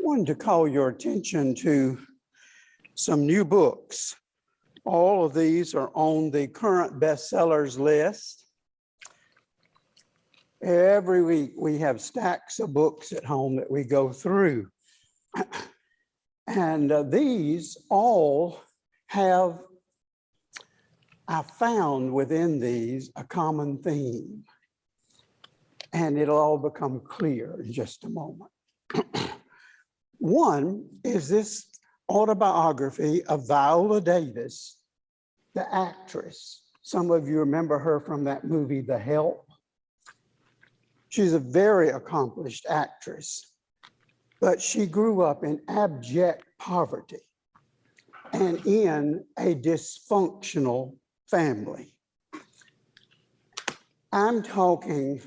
wanted to call your attention to some new books. All of these are on the current bestsellers list. Every week we have stacks of books at home that we go through. And these all have, I found within these a common theme. And it'll all become clear in just a moment. One is this autobiography of Viola Davis, the actress. Some of you remember her from that movie, The Help. She's a very accomplished actress, but she grew up in abject poverty and in a dysfunctional family. I'm talking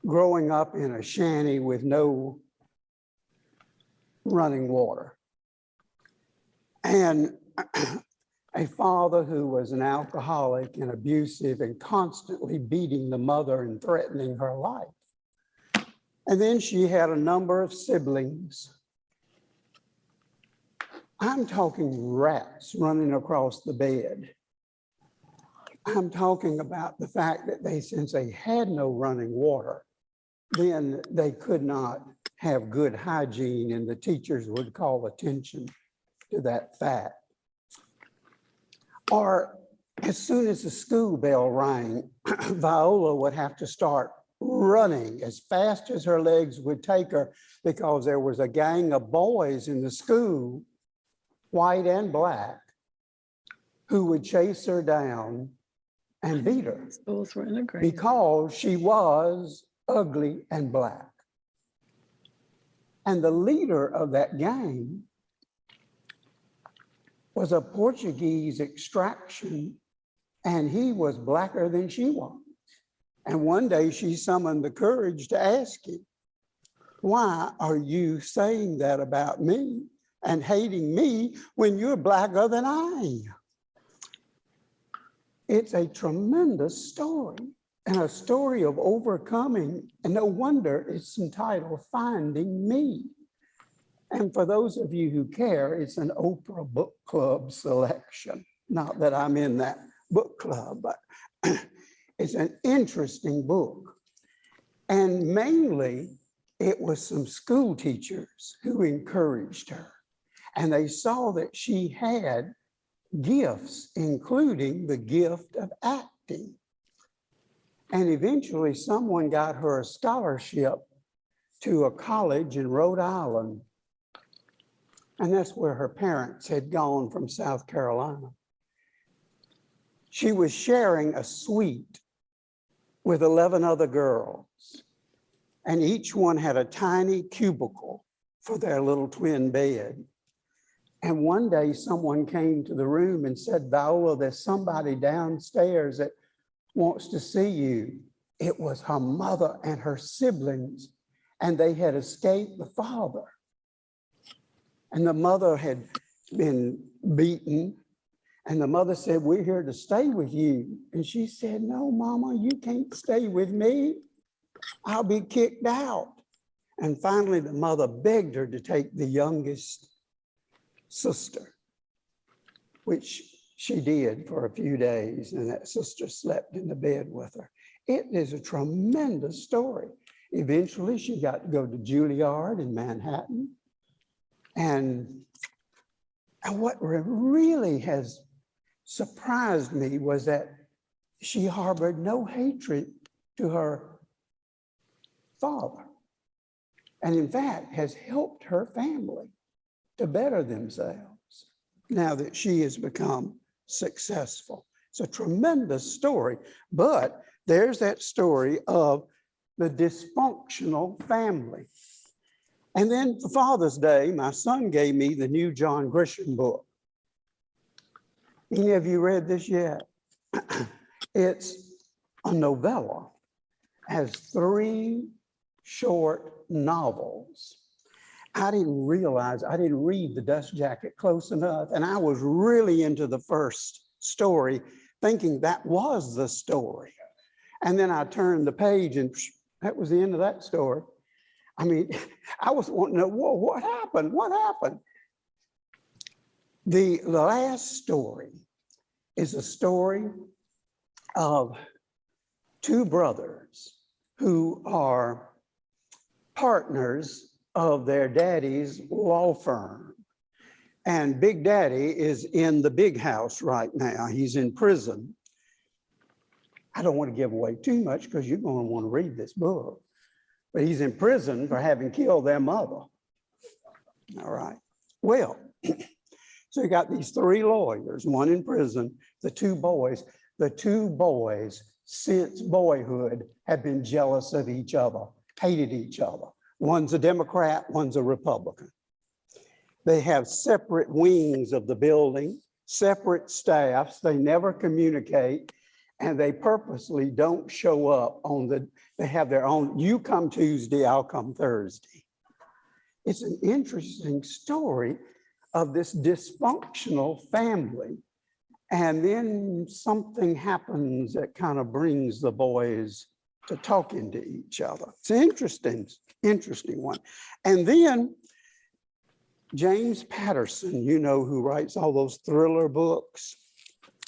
growing up in a shanty with no running water, and a father who was an alcoholic and abusive and constantly beating the mother and threatening her life. And then she had a number of siblings. I'm talking rats running across the bed. I'm talking about the fact that since they had no running water, then they could not have good hygiene, and the teachers would call attention to that fact. Or as soon as the school bell rang, Viola would have to start running as fast as her legs would take her, because there was a gang of boys in the school, white and black, who would chase her down and beat her Both were integrated because she was ugly and black. And the leader of that gang was a Portuguese extraction, and he was blacker than she was. And one day she summoned the courage to ask him, "Why are you saying that about me and hating me when you're blacker than I am?" It's a tremendous story, and a story of overcoming, and no wonder it's entitled Finding Me. And for those of you who care, it's an Oprah Book Club selection. Not that I'm in that book club, but it's an interesting book. And mainly, it was some school teachers who encouraged her. And they saw that she had gifts, including the gift of acting. And eventually someone got her a scholarship to a college in Rhode Island. And that's where her parents had gone from South Carolina. She was sharing a suite with 11 other girls, and each one had a tiny cubicle for their little twin bed. And one day someone came to the room and said, "Viola, there's somebody downstairs that wants to see you." It was her mother and her siblings, and they had escaped the father. And the mother had been beaten, and the mother said, "We're here to stay with you." And she said, "No, Mama, you can't stay with me. I'll be kicked out." And finally, the mother begged her to take the youngest sister, which she did for a few days, and that sister slept in the bed with her. It is a tremendous story. Eventually, she got to go to Juilliard in Manhattan. And what really has surprised me was that she harbored no hatred to her father, and in fact has helped her family to better themselves now that she has become successful. It's a tremendous story, but there's that story of the dysfunctional family. And then for Father's Day, my son gave me the new John Grisham book. Any of you read this yet? It's a novella, has 3 short novels. I didn't realize, I didn't read The Dust Jacket close enough, and I was really into the first story, thinking that was the story. And then I turned the page and that was the end of that story. I mean, I was wanting to know, whoa, what happened? What happened? The last story is a story of two brothers who are partners of their daddy's law firm. And Big Daddy is in the big house right now. He's in prison. I don't want to give away too much because you're going to want to read this book. But he's in prison for having killed their mother. All right. Well, so you got these three lawyers, one in prison, the two boys. The two boys, since boyhood, have been jealous of each other, hated each other. One's a Democrat, one's a Republican. They have separate wings of the building, separate staffs. They never communicate, and they purposely don't show up they have their own, you come Tuesday, I'll come Thursday. It's an interesting story of this dysfunctional family. And then something happens that kind of brings the boys to talking to each other. It's an interesting one. And then James Patterson, you know, who writes all those thriller books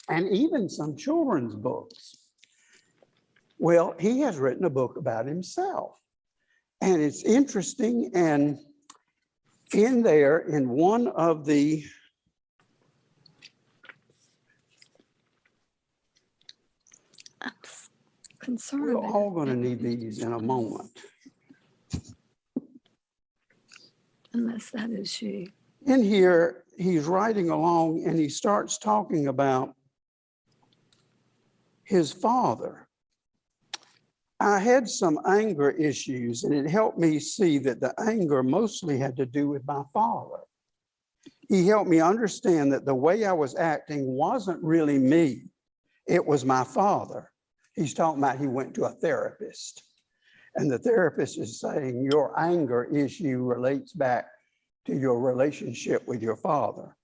and even some children's books. Well, he has written a book about himself. And it's interesting. And in there, in one of the concerned. we're all going to need these in a moment. Unless that is you. In here, he's writing along and he starts talking about his father. I had some anger issues, and it helped me see that the anger mostly had to do with my father. He helped me understand that the way I was acting wasn't really me, it was my father. He's talking about he went to a therapist, and the therapist is saying your anger issue relates back to your relationship with your father.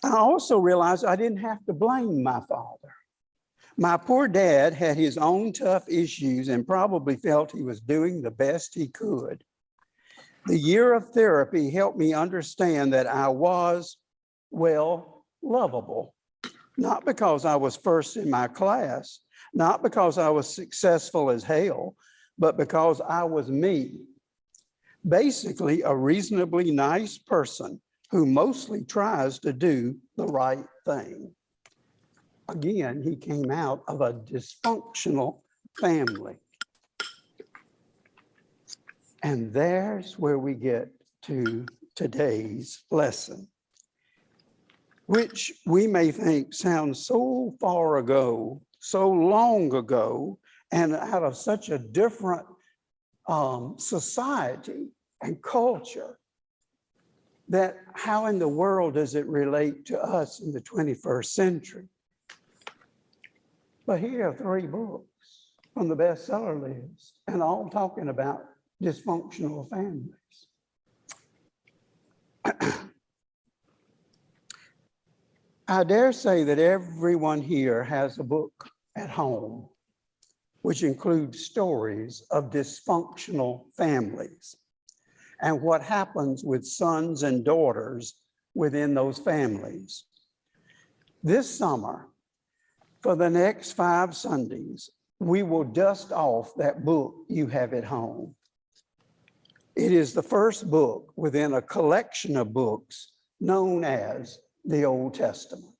I also realized I didn't have to blame my father. My poor dad had his own tough issues and probably felt he was doing the best he could. The year of therapy helped me understand that I was, well, lovable. Not because I was first in my class, not because I was successful as hell, but because I was me. Basically, a reasonably nice person who mostly tries to do the right thing. Again, he came out of a dysfunctional family. And there's where we get to today's lesson, which we may think sounds so far ago, so long ago, and out of such a different society and culture, that how in the world does it relate to us in the 21st century? But here are 3 books from the bestseller list, and all talking about dysfunctional families. I dare say that everyone here has a book at home, which includes stories of dysfunctional families and what happens with sons and daughters within those families. This summer, for the next 5 Sundays, we will dust off that book you have at home. It is the first book within a collection of books known as the Old Testament.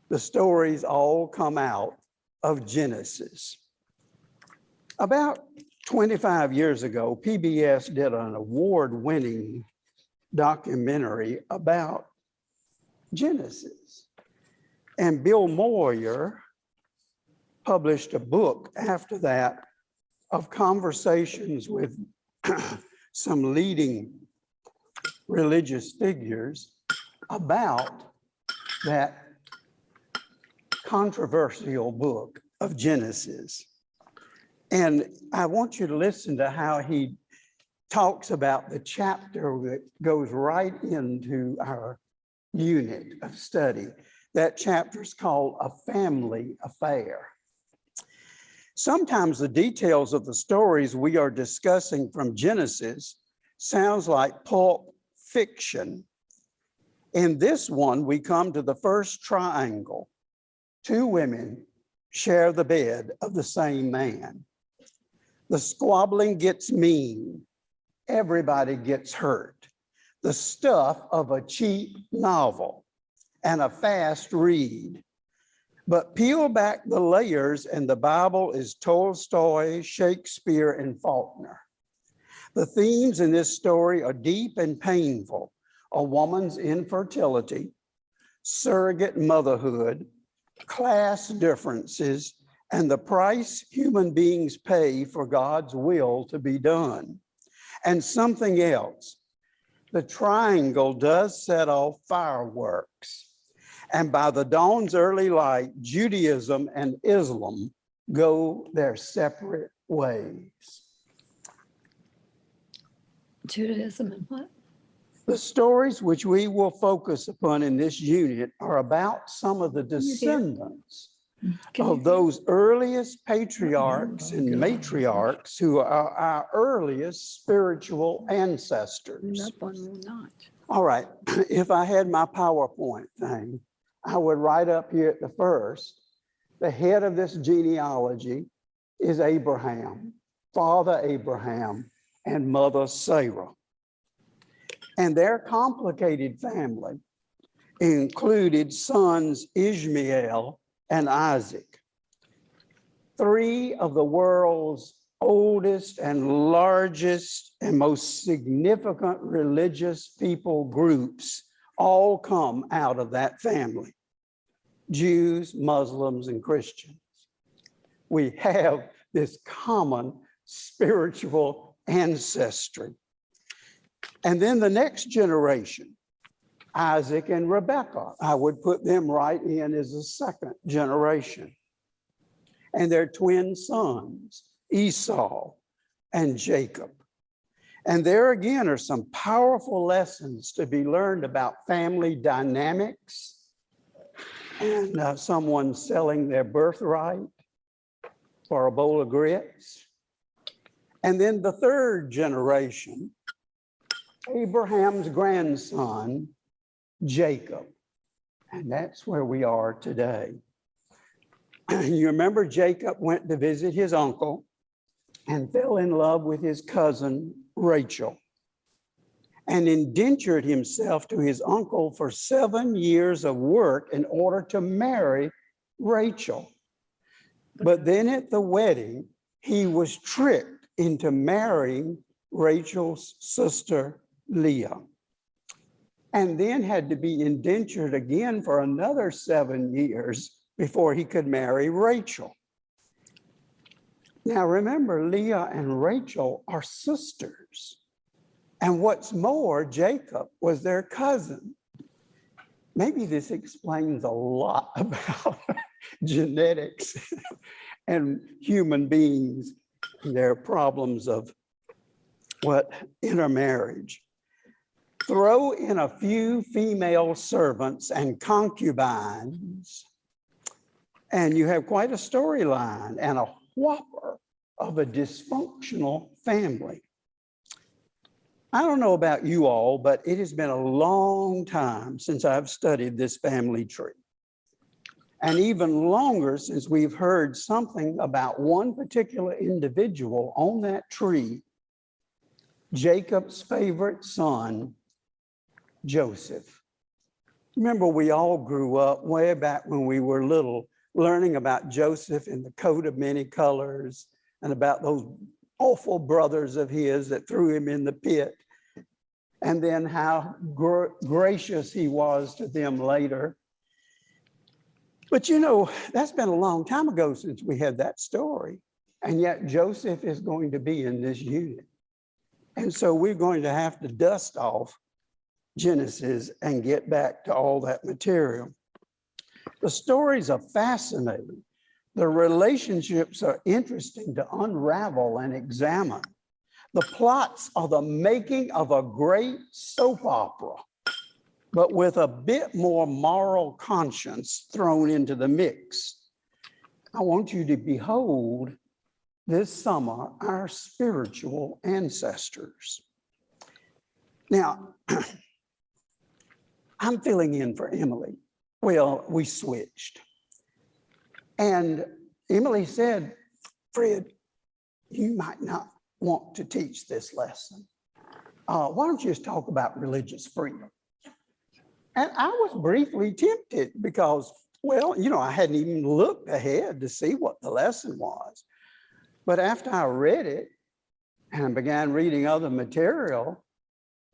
The stories all come out of Genesis. About 25 years ago, PBS did an award-winning documentary about Genesis. And Bill Moyer published a book after that of conversations with some leading religious figures about that controversial book of Genesis. And I want you to listen to how he talks about the chapter that goes right into our unit of study. That chapter is called A Family Affair. Sometimes the details of the stories we are discussing from Genesis sounds like pulp fiction. In this one, we come to the first triangle. Two women share the bed of the same man. The squabbling gets mean. Everybody gets hurt. The stuff of a cheap novel and a fast read. But peel back the layers and the Bible is Tolstoy, Shakespeare, and Faulkner. The themes in this story are deep and painful. A woman's infertility, surrogate motherhood, class differences, and the price human beings pay for God's will to be done. And something else, the triangle does set off fireworks. And by the dawn's early light, Judaism and Islam go their separate ways. Judaism and what? The stories which we will focus upon in this unit are about some of the descendants of those earliest patriarchs and matriarchs who are our earliest spiritual ancestors. That one will not. All right, if I had my PowerPoint thing, I would write up here at the first, the head of this genealogy is Abraham, Father Abraham, and Mother Sarah. And their complicated family included sons Ishmael and Isaac. Three of the world's oldest and largest and most significant religious people groups all come out of that family: Jews, Muslims, and Christians. We have this common spiritual ancestry. And then the next generation, Isaac and Rebekah, I would put them right in as the second generation. And their twin sons, Esau and Jacob. And there again are some powerful lessons to be learned about family dynamics and someone selling their birthright for a bowl of grits. And then the third generation, Abraham's grandson, Jacob. And that's where we are today. You remember Jacob went to visit his uncle and fell in love with his cousin, Rachel, and indentured himself to his uncle for 7 years of work in order to marry Rachel. But then at the wedding, he was tricked into marrying Rachel's sister, Leah, and then had to be indentured again for another 7 years before he could marry Rachel. Now remember, Leah and Rachel are sisters. And what's more, Jacob was their cousin. Maybe this explains a lot about genetics and human beings and their problems of intermarriage. Throw in a few female servants and concubines, and you have quite a storyline and a whopper of a dysfunctional family. I don't know about you all, but it has been a long time since I've studied this family tree. And even longer since we've heard something about one particular individual on that tree, Jacob's favorite son, Joseph. Remember, we all grew up way back when we were little, learning about Joseph in the coat of many colors and about those awful brothers of his that threw him in the pit, and then how gracious he was to them later. But you know, that's been a long time ago since we had that story. And yet Joseph is going to be in this unit. And so we're going to have to dust off Genesis and get back to all that material. The stories are fascinating. The relationships are interesting to unravel and examine. The plots are the making of a great soap opera, but with a bit more moral conscience thrown into the mix. I want you to behold this summer our spiritual ancestors. Now, I'm filling in for Emily. Well, we switched. And Emily said, Fred, you might not want to teach this lesson. Why don't you just talk about religious freedom? And I was briefly tempted because, well, I hadn't even looked ahead to see what the lesson was. But after I read it and began reading other material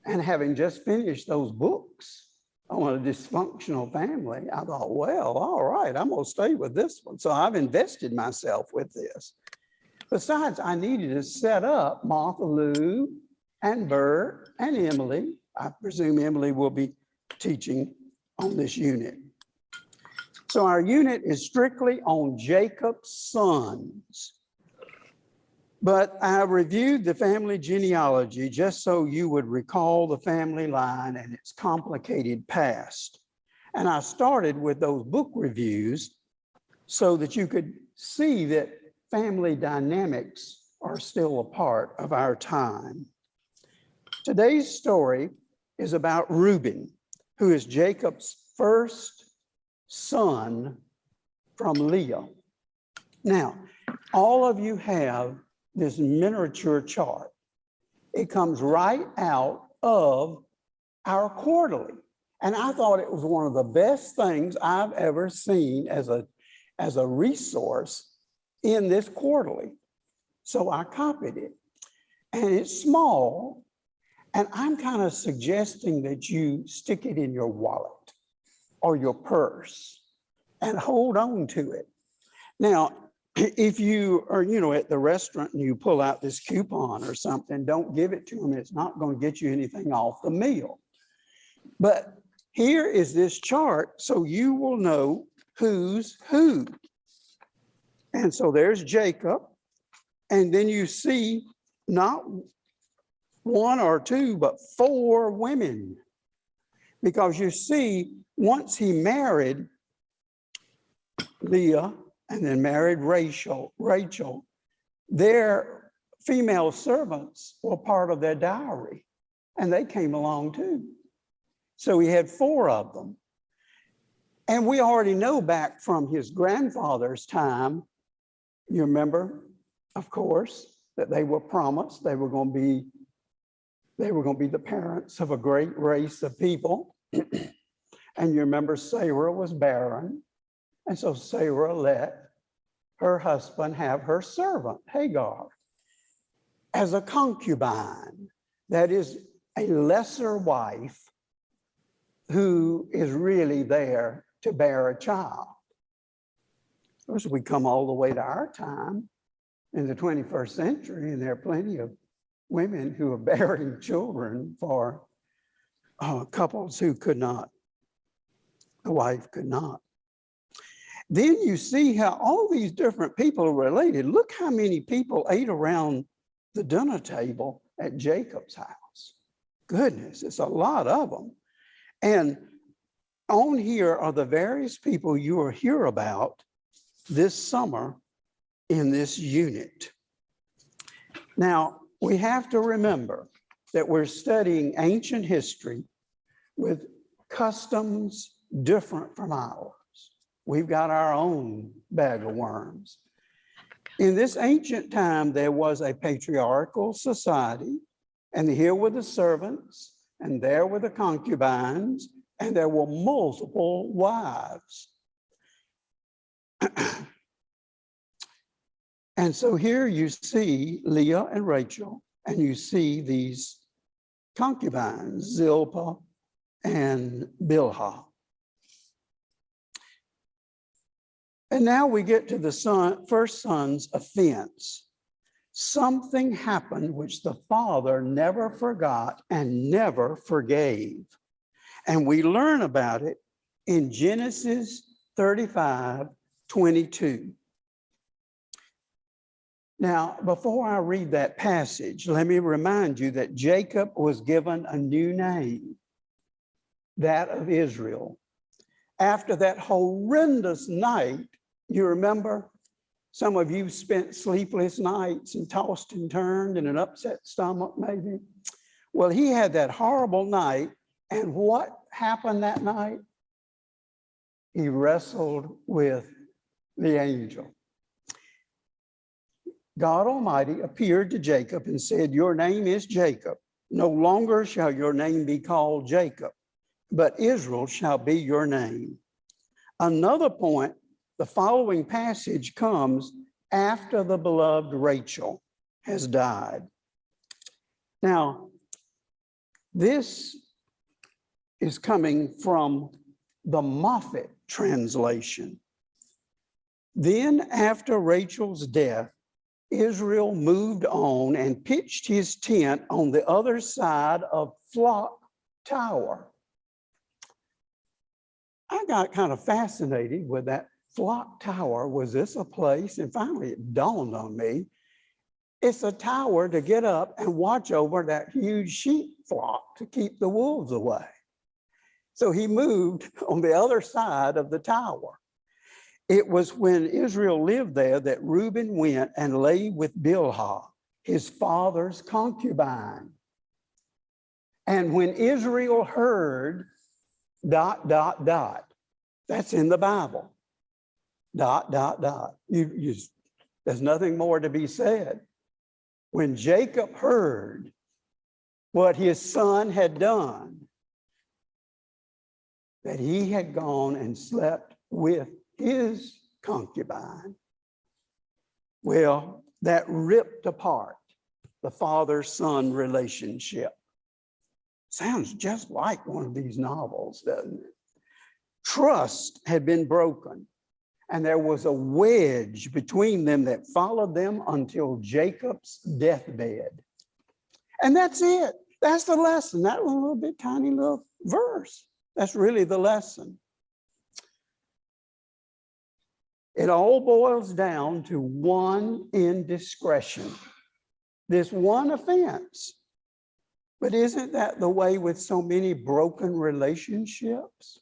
and having just finished those books on a dysfunctional family, I thought, well, all right, I'm going to stay with this one. So I've invested myself with this. Besides, I needed to set up Martha Lou and Bert and Emily. I presume Emily will be teaching on this unit. So our unit is strictly on Jacob's sons. But I reviewed the family genealogy just so you would recall the family line and its complicated past. And I started with those book reviews so that you could see that family dynamics are still a part of our time. Today's story is about Reuben, who is Jacob's first son from Leah. Now, all of you have this miniature chart. It comes right out of our quarterly. And I thought it was one of the best things I've ever seen as a resource in this quarterly. So I copied it. And it's small. And I'm kind of suggesting that you stick it in your wallet or your purse and hold on to it. Now, if you are, at the restaurant and you pull out this coupon or something, don't give it to them. It's not going to get you anything off the meal. But here is this chart so you will know who's who. And so there's Jacob. And then you see not one or two, but 4 women. Because you see, once he married Leah, and then married Rachel, their female servants were part of their dowry, and they came along too. So he had 4 of them. And we already know back from his grandfather's time, you remember, of course, that they were promised they were going to be the parents of a great race of people. And you remember Sarah was barren. And so Sarah let her husband have her servant, Hagar, as a concubine. That is a lesser wife who is really there to bear a child. Of course, we come all the way to our time in the 21st century, and there are plenty of women who are bearing children for couples who could not, the wife could not. Then you see how all these different people are related. Look how many people ate around the dinner table at Jacob's house. Goodness, it's a lot of them. And on here are the various people you will hear about this summer in this unit. Now, we have to remember that we're studying ancient history with customs different from ours. We've got our own bag of worms. In this ancient time, there was a patriarchal society, and here were the servants, and there were the concubines, and there were multiple wives. And so here you see Leah and Rachel, and you see these concubines, Zilpah and Bilhah. And now we get to the first son's offense. Something happened which the father never forgot and never forgave. And we learn about it in Genesis 35:22. Now, before I read that passage, let me remind you that Jacob was given a new name, that of Israel. After that horrendous night, you remember, Some of you spent sleepless nights and tossed and turned in an upset stomach, maybe. Well, he had that horrible night. And what happened that night? He wrestled with the angel. God Almighty appeared to Jacob and said, "Your name is Jacob. No longer shall your name be called Jacob, but Israel shall be your name." Another point, the following passage comes after the beloved Rachel has died. Now, this is coming from the Moffat translation. Then, after Rachel's death, Israel moved on and pitched his tent on the other side of Flock Tower. I got kind of fascinated with that Flock Tower. Was this a place? And finally it dawned on me, it's a tower to get up and watch over that huge sheep flock to keep the wolves away. So he moved on the other side of the tower. It was when Israel lived there that Reuben went and lay with Bilhah, his father's concubine. And when Israel heard ... That's in the Bible. ... There's nothing more to be said. When Jacob heard what his son had done, that he had gone and slept with his concubine, well, that ripped apart the father-son relationship. Sounds just like one of these novels, doesn't it? Trust had been broken, and there was a wedge between them that followed them until Jacob's deathbed. And that's it. That's the lesson. That little bit tiny little verse. That's really the lesson. It all boils down to one indiscretion, this one offense. But isn't that the way with so many broken relationships?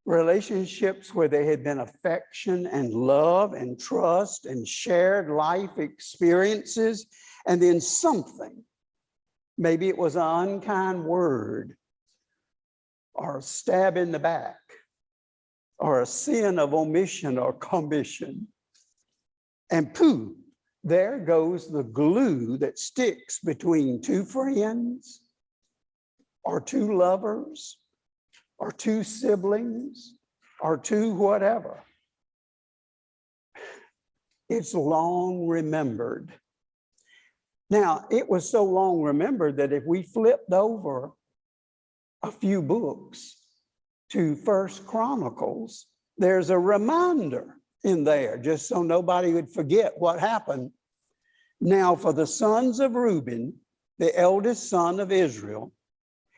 Relationships where there had been affection and love and trust and shared life experiences, and then something, maybe it was an unkind word or a stab in the back or a sin of omission or commission, and pooh, there goes the glue that sticks between two friends or two lovers or two siblings or two whatever. It's long remembered. Now, it was so long remembered that if we flipped over a few books to First Chronicles, there's a reminder in there, just so nobody would forget what happened. Now, for the sons of Reuben, the eldest son of Israel,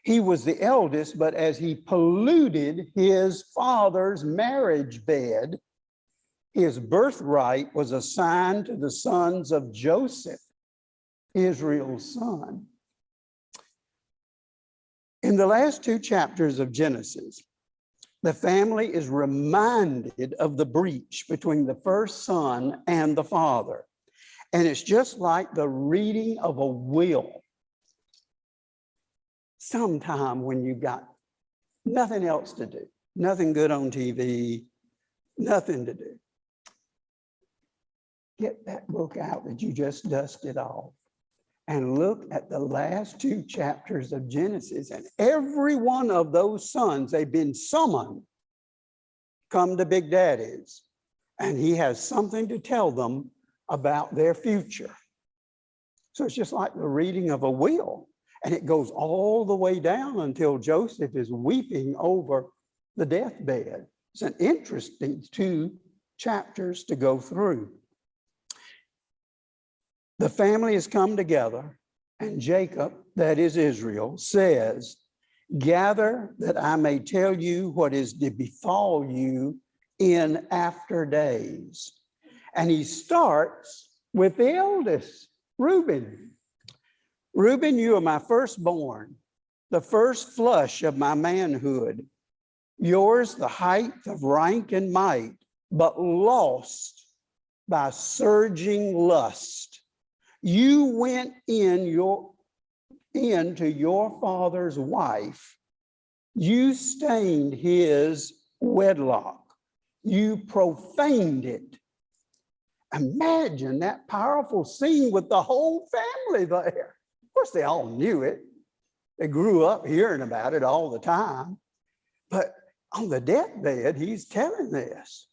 he was the eldest, but as he polluted his father's marriage bed, his birthright was assigned to the sons of Joseph, Israel's son. In the last two chapters of Genesis, the family is reminded of the breach between the first son and the father. And it's just like the reading of a will. Sometime when you've got nothing else to do, nothing good on TV, nothing to do, get that book out that you just dusted off and look at the last two chapters of Genesis, and every one of those sons, they've been summoned, come to Big Daddy's, and he has something to tell them about their future. So it's just like the reading of a will, and it goes all the way down until Joseph is weeping over the deathbed. It's an interesting two chapters to go through. The family has come together, and Jacob, that is Israel, says, "Gather that I may tell you what is to befall you in after days." And he starts with the eldest, Reuben. "Reuben, you are my firstborn, the first flush of my manhood. Yours the height of rank and might, but lost by surging lust. You went into your father's wife. You stained his wedlock. You profaned it. Imagine that powerful scene with the whole family there. Of course, they all knew it. They grew up hearing about it all the time. But on the deathbed, he's telling this.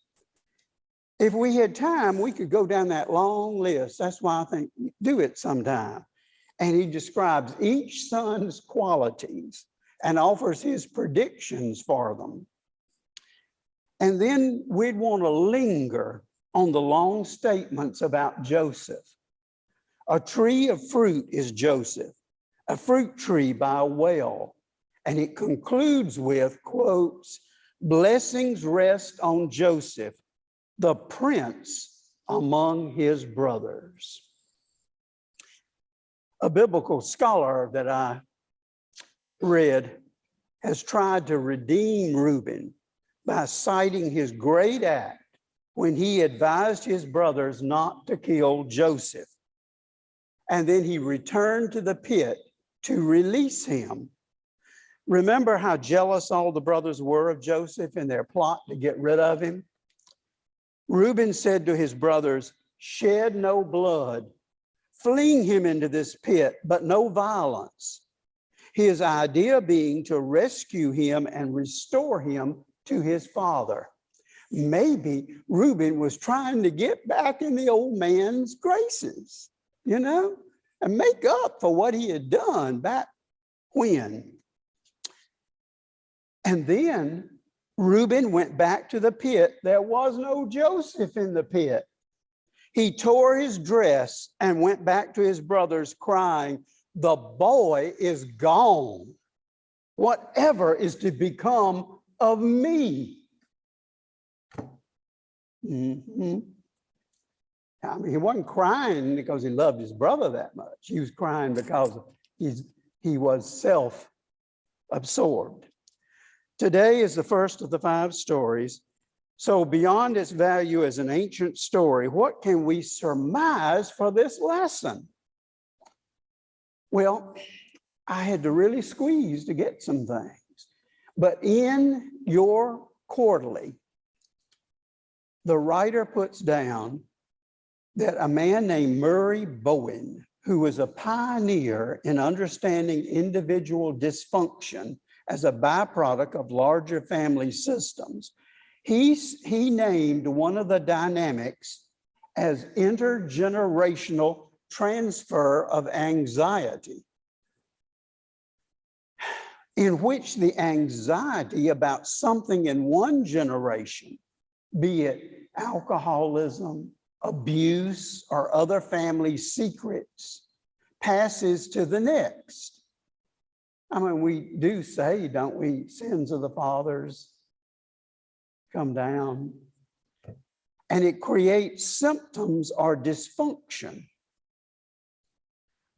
If we had time, we could go down that long list. That's why I think do it sometime. And he describes each son's qualities and offers his predictions for them. And then we'd want to linger on the long statements about Joseph. A tree of fruit is Joseph, a fruit tree by a well. And it concludes with, quotes, blessings rest on Joseph, the prince among his brothers. A biblical scholar that I read has tried to redeem Reuben by citing his great act when he advised his brothers not to kill Joseph. And then he returned to the pit to release him. Remember how jealous all the brothers were of Joseph in their plot to get rid of him? Reuben said to his brothers, shed no blood, fling him into this pit, but no violence. His idea being to rescue him and restore him to his father. Maybe Reuben was trying to get back in the old man's graces, and make up for what he had done back when. And then Reuben went back to the pit. There was no Joseph in the pit. He tore his dress and went back to his brothers crying, the boy is gone. Whatever is to become of me? Mm-hmm. I mean, he wasn't crying because he loved his brother that much. He was crying because he was self-absorbed. Today is the first of the 5 stories. So beyond its value as an ancient story, what can we surmise for this lesson? Well, I had to really squeeze to get some things. But in your quarterly, the writer puts down that a man named Murray Bowen, who was a pioneer in understanding individual dysfunction as a byproduct of larger family systems, he named one of the dynamics as intergenerational transfer of anxiety, in which the anxiety about something in one generation, be it alcoholism, abuse, or other family secrets, passes to the next. I mean, we do say, don't we, sins of the fathers come down. And it creates symptoms or dysfunction.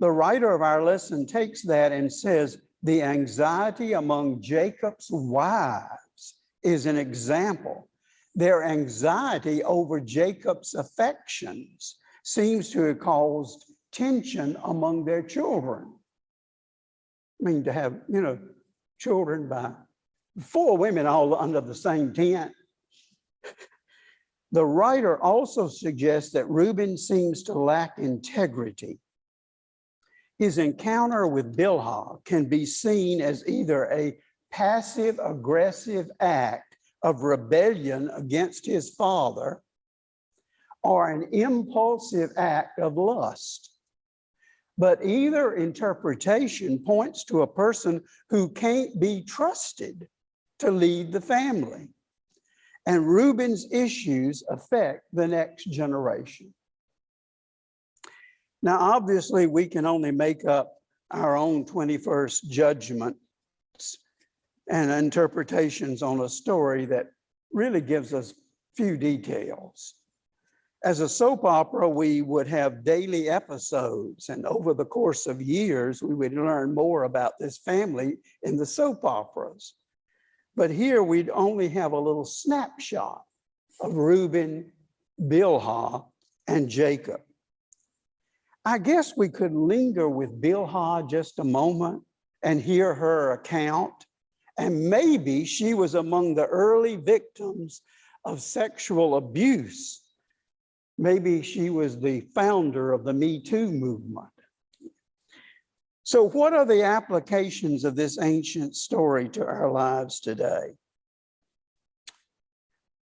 The writer of our lesson takes that and says, the anxiety among Jacob's wives is an example. Their anxiety over Jacob's affections seems to have caused tension among their children. I mean, to have, children by 4 women all under the same tent. The writer also suggests that Reuben seems to lack integrity. His encounter with Bilhah can be seen as either a passive-aggressive act of rebellion against his father or an impulsive act of lust. But either interpretation points to a person who can't be trusted to lead the family. And Reuben's issues affect the next generation. Now, obviously, we can only make up our own 21st judgments and interpretations on a story that really gives us few details. As a soap opera, we would have daily episodes, and over the course of years, we would learn more about this family in the soap operas. But here we'd only have a little snapshot of Reuben, Bilhah, and Jacob. I guess we could linger with Bilhah just a moment and hear her account. And maybe she was among the early victims of sexual abuse. Maybe she was the founder of the Me Too movement. So what are the applications of this ancient story to our lives today?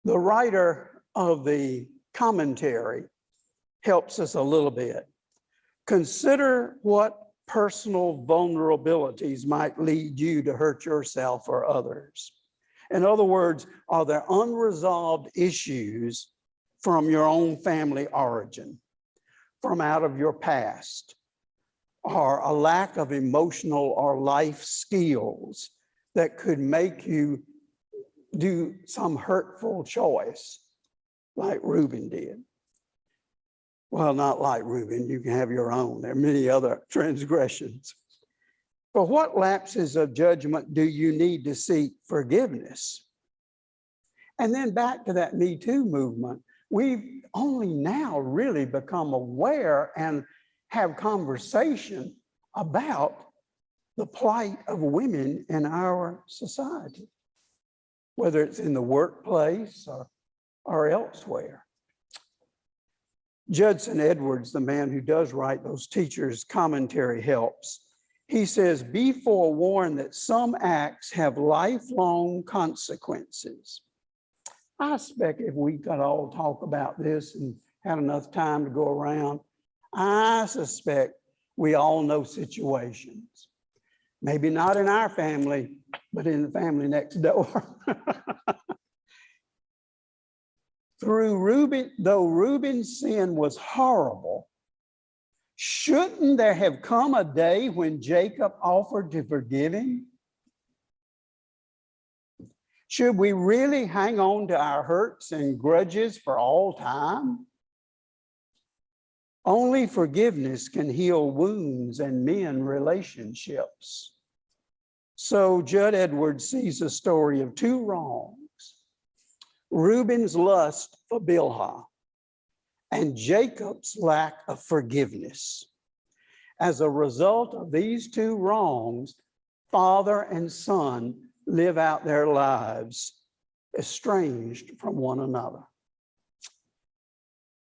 The writer of the commentary helps us a little bit. Consider what personal vulnerabilities might lead you to hurt yourself or others. In other words, are there unresolved issues from your own family origin, from out of your past, or a lack of emotional or life skills that could make you do some hurtful choice like Reuben did? Well, not like Reuben, you can have your own. There are many other transgressions. For what lapses of judgment do you need to seek forgiveness? And then back to that Me Too movement, we've only now really become aware and have conversation about the plight of women in our society, whether it's in the workplace or elsewhere. Judson Edwards, the man who does write those teachers' commentary, helps. He says, be forewarned that some acts have lifelong consequences. I expect if we could all talk about this and had enough time to go around, I suspect we all know situations. Maybe not in our family, but in the family next door. Though Reuben's sin was horrible, shouldn't there have come a day when Jacob offered to forgive him? Should we really hang on to our hurts and grudges for all time? Only forgiveness can heal wounds and mend relationships. So Judd Edwards sees a story of two wrongs: Reuben's lust for Bilhah and Jacob's lack of forgiveness. As a result of these two wrongs, father and son live out their lives estranged from one another.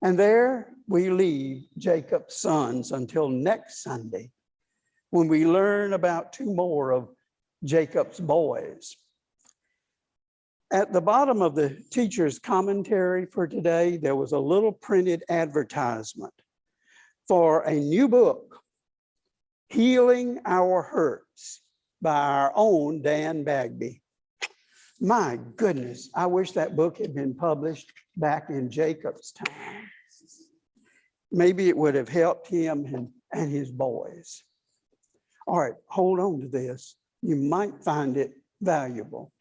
And there we leave Jacob's sons until next Sunday, when we learn about two more of Jacob's boys. At the bottom of the teacher's commentary for today, there was a little printed advertisement for a new book, Healing Our Hurts, by our own Dan Bagby. My goodness, I wish that book had been published back in Jacob's time. Maybe it would have helped him and his boys. All right, hold on to this. You might find it valuable.